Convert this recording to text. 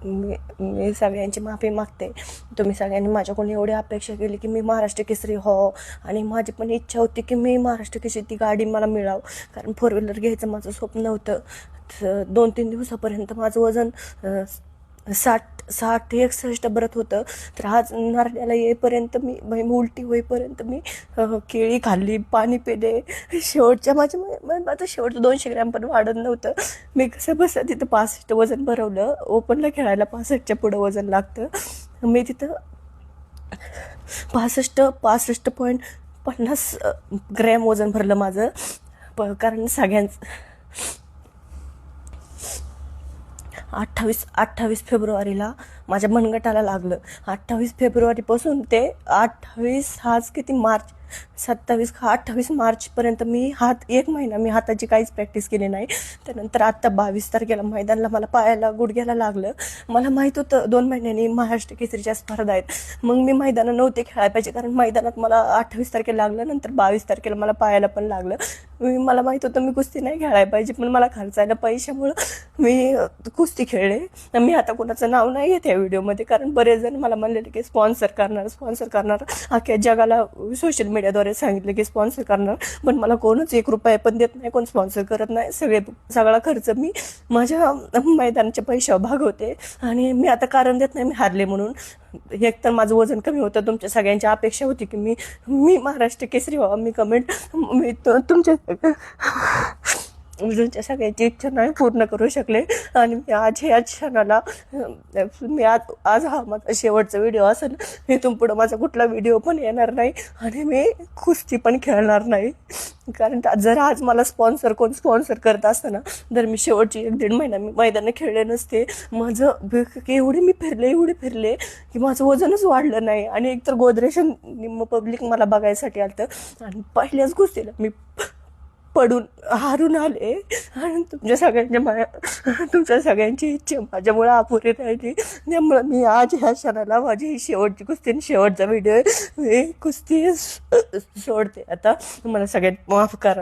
मी मी सगळ्यांची माफी मागते. तुम्ही सगळ्यांनी माझ्याकडून एवढी अपेक्षा केली की मी महाराष्ट्र केसरी हो, आणि माझी पण इच्छा होती की मी महाराष्ट्र केसरी ती गाडी मला मिळावं, कारण फोर व्हीलर घ्यायचं माझं स्वप्न होतं. 2-3 दिवसापर्यंत माझं वजन 60-61 भरत होतं. तर आज नारळाला येईपर्यंत मी उलटी होईपर्यंत मी केळी खाल्ली, पाणी पिले. शेवटच्या माझं शेवटचं 200 ग्रॅम पण वाढत नव्हतं. मी कसं बसं तिथं 65 वजन भरवलं. ओपनला खेळायला 65च्या पुढं वजन लागतं. मी तिथं 65.50 ग्रॅम वजन भरलं माझं. कारण सगळ्यांचं 28 फेब्रुवारीला माझ्या मनगटाला लागलं. 28 फेब्रुवारीपासून ते 28 आज किती मार्च 28 मार्चपर्यंत मी एक महिना मी हाताची काहीच प्रॅक्टिस केली नाही. त्यानंतर आत्ता 22 तारखेला मैदानाला मला पायाला गुडघ्याला लागलं. मला माहीत होतं 2 महिन्यांनी महाराष्ट्र केसरीच्या स्पर्धा आहेत. मग मी मैदानं नव्हते खेळायला पाहिजे, कारण मैदानात मला 28 तारखेला लागलं, नंतर 22 तारखेला मला पायाला पण लागलं. मला माहीत होतं मी कुस्ती नाही खेळायला पाहिजे, पण मला खर्चायला पैशामुळं मी कुस्ती खेळले. मी आता कोणाचं नाव नाही घेत या व्हिडिओमध्ये, कारण बरेच जण मला म्हणलेले की स्पॉन्सर करणार अख्ख्या जगाला सोशल मीडियाद्वारे सांगितलं की स्पॉन्सर करणार, पण मला कोणच 1 रुपया पण देत नाही, कोण स्पॉन्सर करत नाही. सगळा खर्च मी माझ्या मैदानाच्या पैशावर भागवते. आणि मी आता कारण देत नाही मी हारले म्हणून. एक तर माझं वजन कमी होतं. तुमच्या सगळ्यांची अपेक्षा होती की मी महाराष्ट्र केसरी व्हावं. मी तुमच्या सगळ्यांची इच्छा नाही पूर्ण करू शकले. आणि मी आज ह्या क्षणाला आज हा माझा शेवटचा व्हिडिओ असेल. इथून पुढं माझा कुठला व्हिडिओ पण येणार नाही, आणि मी कुस्ती पण खेळणार नाही. कारण जर आज मला कोण स्पॉन्सर करत असतं ना, तर मी शेवटची 1-1.5 महिना मी मैदानं खेळले नसते. माझं एवढे मी फिरले की माझं वजनच वाढलं नाही. आणि एकतर गोदरेज निम्म पब्लिक मला बघायसाठी आलं, आणि पहिल्याच कुस्तीला मी पडून हारून आले. आणि तुमच्या सगळ्यांची इच्छा माझ्यामुळे अपुरी राहिली. त्यामुळं मी आज ह्या क्षणाला माझी ही शेवटची कुस्ती आणि शेवटचा व्हिडिओ मी कुस्ती सोडते आता. मला सगळ्यात माफ करा.